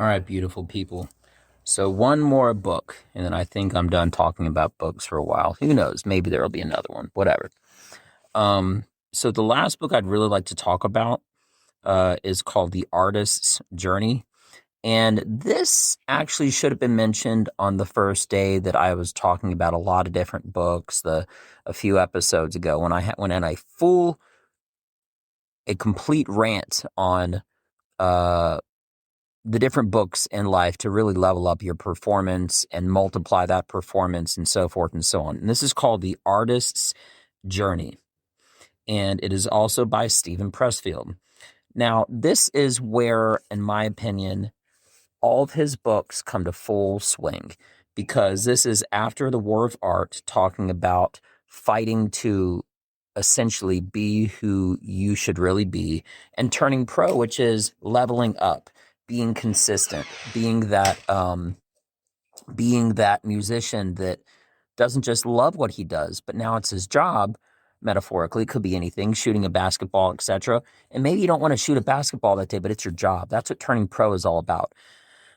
All right, beautiful people. So one more book, and then I think I'm done talking about books for a while. Who knows? Maybe there'll be another one. Whatever. So the last book I'd really like to talk about is called The Artist's Journey. And this actually should have been mentioned on the first day that I was talking about a lot of different books, a few episodes ago, when I went in a complete rant on uh the different books in life to really level up your performance and multiply that performance and so forth and so on. And this is called The Artist's Journey. And it is also by Stephen Pressfield. Now, this is where, in my opinion, all of his books come to full swing, because this is after the War of Art, talking about fighting to essentially be who you should really be, and turning pro, which is leveling up, being consistent, being that musician that doesn't just love what he does, but now it's his job. Metaphorically, it could be anything, shooting a basketball, etc. And maybe you don't want to shoot a basketball that day, but it's your job. That's what turning pro is all about.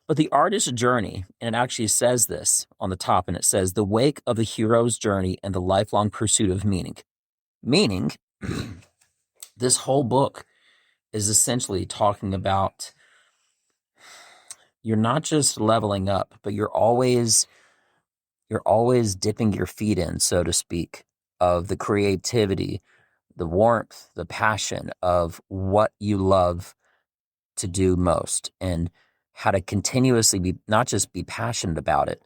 But the artist's journey, and it actually says this on the top, and it says, the wake of the hero's journey and the lifelong pursuit of meaning. Meaning, this whole book is essentially talking about you're not just leveling up, but you're always dipping your feet in, so to speak, of the creativity, the warmth, the passion of what you love to do most, and how to continuously be, not just be passionate about it,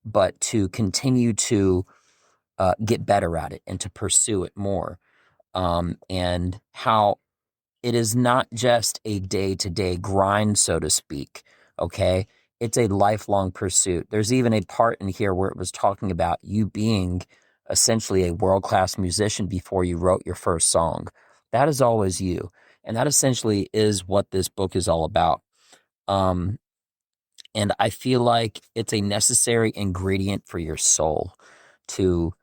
but to continue to get better at it and to pursue it more. And how it is not just a day-to-day grind, so to speak, okay? It's a lifelong pursuit. There's even a part in here where it was talking about you being essentially a world-class musician before you wrote your first song. That is always you. And that essentially is what this book is all about. And I feel like it's a necessary ingredient for your soul to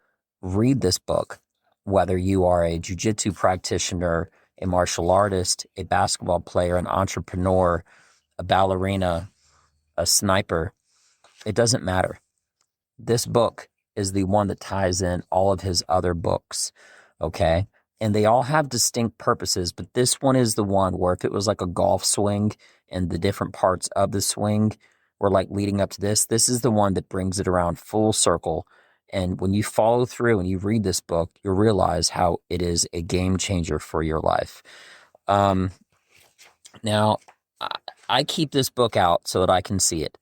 read this book, whether you are a jiu-jitsu practitioner, a martial artist, a basketball player, an entrepreneur, a ballerina, a sniper. It doesn't matter. This book is the one that ties in all of his other books, okay? And they all have distinct purposes, but this one is the one where if it was like a golf swing and the different parts of the swing were like leading up to this is the one that brings it around full circle. And when you follow through and you read this book, you'll realize how it is a game changer for your life. Now, I keep this book out so that I can see it.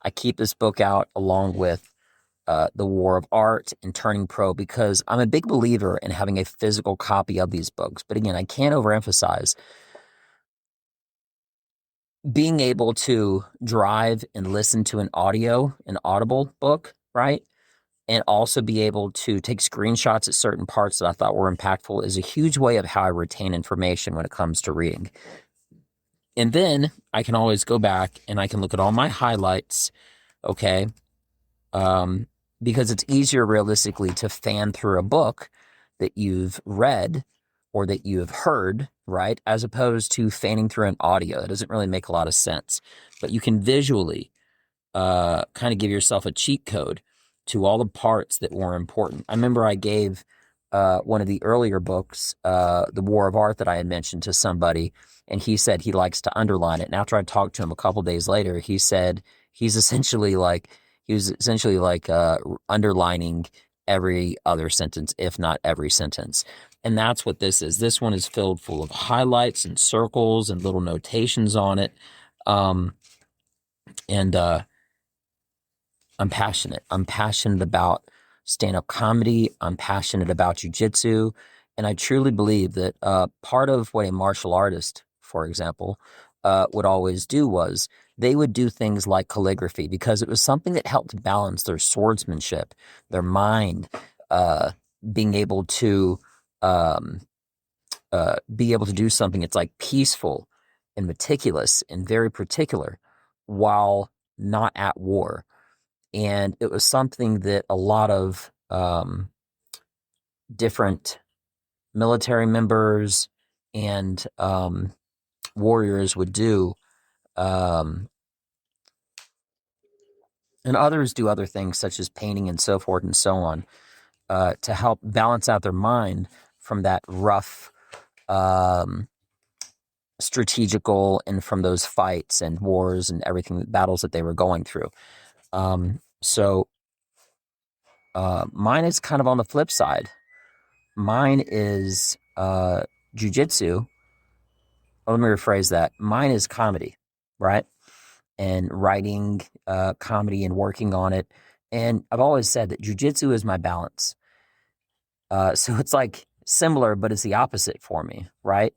I keep this book out along with The War of Art and Turning Pro, because I'm a big believer in having a physical copy of these books. But again, I can't overemphasize being able to drive and listen to an audible book, right? And also be able to take screenshots at certain parts that I thought were impactful is a huge way of how I retain information when it comes to reading. And then I can always go back and I can look at all my highlights, okay? Because it's easier realistically to fan through a book that you've read or that you have heard, right? As opposed to fanning through an audio. It doesn't really make a lot of sense. But you can visually kind of give yourself a cheat code to all the parts that were important. I remember I gave one of the earlier books, The War of Art, that I had mentioned to somebody, and he said he likes to underline it. And after I talked to him a couple days later, he said he was essentially like underlining every other sentence, if not every sentence. And that's what this is. This one is filled full of highlights and circles and little notations on it. And I'm passionate. I'm passionate about stand-up comedy. I'm passionate about jiu-jitsu. And I truly believe that part of what a martial artist, for example, would always do was they would do things like calligraphy, because it was something that helped balance their swordsmanship, their mind, being able to do something that's like peaceful and meticulous and very particular while not at war. And it was something that a lot of different military members and warriors would do And others do other things such as painting and so forth and so on, to help balance out their mind from that rough, strategical, and from those fights and wars and everything, battles that they were going through. So mine is kind of on the flip side. Mine is jujitsu. Let me rephrase that. Mine is comedy, right? And writing comedy and working on it. And I've always said that jujitsu is my balance. So it's like similar, but it's the opposite for me, right?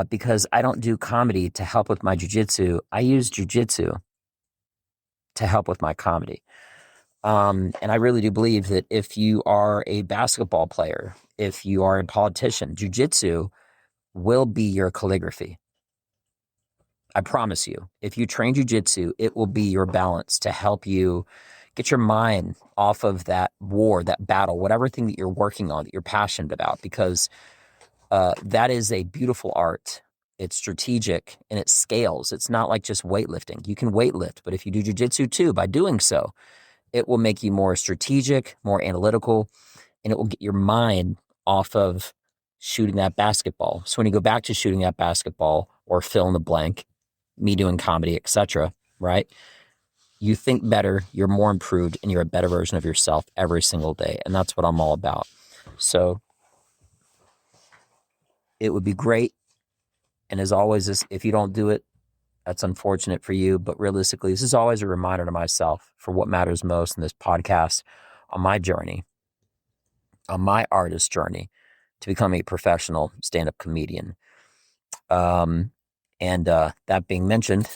Because I don't do comedy to help with my jujitsu. I use jujitsu to help with my comedy. And I really do believe that if you are a basketball player, if you are a politician, jujitsu will be your calligraphy. I promise you. If you train jujitsu, it will be your balance to help you get your mind off of that war, that battle, whatever thing that you're working on, that you're passionate about, because that is a beautiful art. It's strategic and it scales. It's not like just weightlifting. You can weightlift, but if you do jujitsu too, by doing so, it will make you more strategic, more analytical, and it will get your mind off of shooting that basketball. So when you go back to shooting that basketball or fill in the blank, me doing comedy, etc., right? You think better, you're more improved, and you're a better version of yourself every single day. And that's what I'm all about. So it would be great. And as always, if you don't do it, that's unfortunate for you. But realistically, this is always a reminder to myself for what matters most in this podcast, on my journey, on my artist journey to become a professional stand-up comedian. That being mentioned,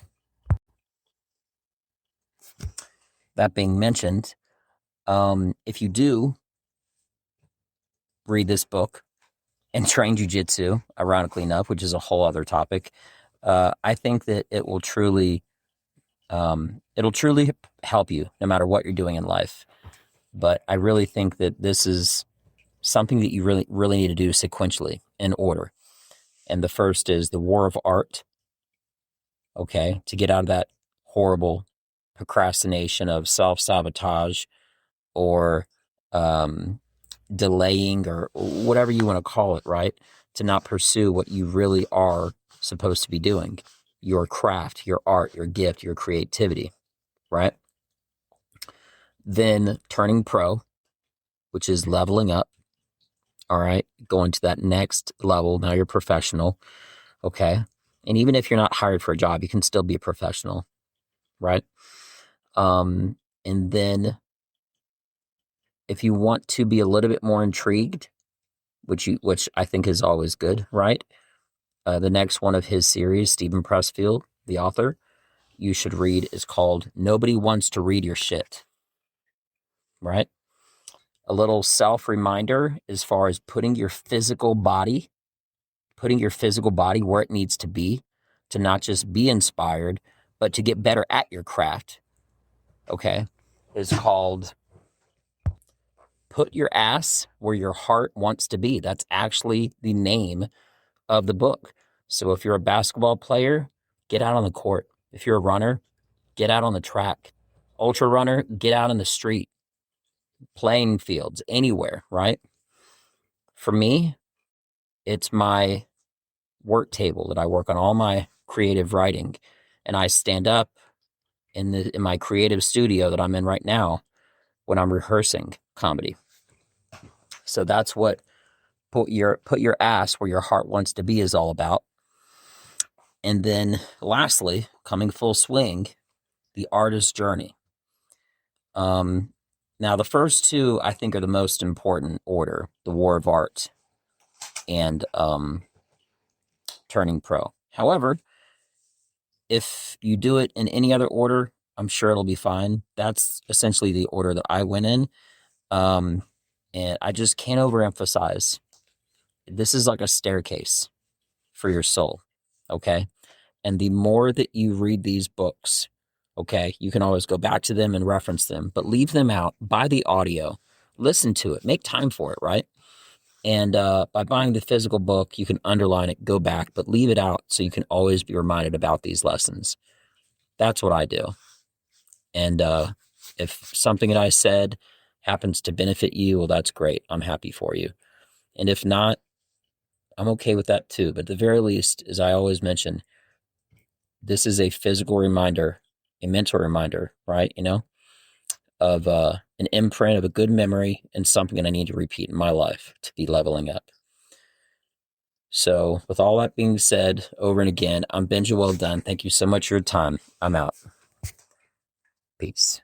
if you do read this book and train jujitsu, ironically enough, which is a whole other topic, I think that it will truly, it'll truly help you no matter what you're doing in life. But I really think that this is something that you really, really need to do sequentially in order. And the first is the war of art. Okay, to get out of that horrible procrastination of self-sabotage or delaying or whatever you want to call it, right? To not pursue what you really are supposed to be doing, your craft, your art, your gift, your creativity, right? Then turning pro, which is leveling up, all right? Going to that next level. Now you're professional, okay? And even if you're not hired for a job, you can still be a professional, right? And then if you want to be a little bit more intrigued, which I think is always good, right? The next one of his series, Stephen Pressfield, the author, you should read is called Nobody Wants to Read Your Shit, right? A little self-reminder as far as putting your physical body where it needs to be, to not just be inspired, but to get better at your craft, okay, is called Put Your Ass Where Your Heart Wants to Be. That's actually the name of the book. So if you're a basketball player, get out on the court. If you're a runner, get out on the track. Ultra runner, get out in the street, playing fields, anywhere, right? For me, it's my work table that I work on all my creative writing. And I stand up in my creative studio that I'm in right now when I'm rehearsing comedy. So that's what put your ass where your heart wants to be is all about. And then lastly, coming full swing, the artist's journey. Now the first two I think are the most important order, the war of art and turning pro. However, if you do it in any other order, I'm sure it'll be fine. That's essentially the order that I went in. And I just can't overemphasize, this is like a staircase for your soul, okay? And the more that you read these books, okay, you can always go back to them and reference them, but leave them out, buy the audio, listen to it, make time for it, right? And by buying the physical book, you can underline it, go back, but leave it out so you can always be reminded about these lessons. That's what I do. And If something that I said happens to benefit you, well, that's great. I'm happy for you. And if not, I'm okay with that too. But at the very least, as I always mention, this is a physical reminder, a mental reminder, right? Of an imprint of a good memory and something that I need to repeat in my life to be leveling up. So with all that being said, over and again, I'm Benja. Well done. Thank you so much for your time. I'm out. Peace.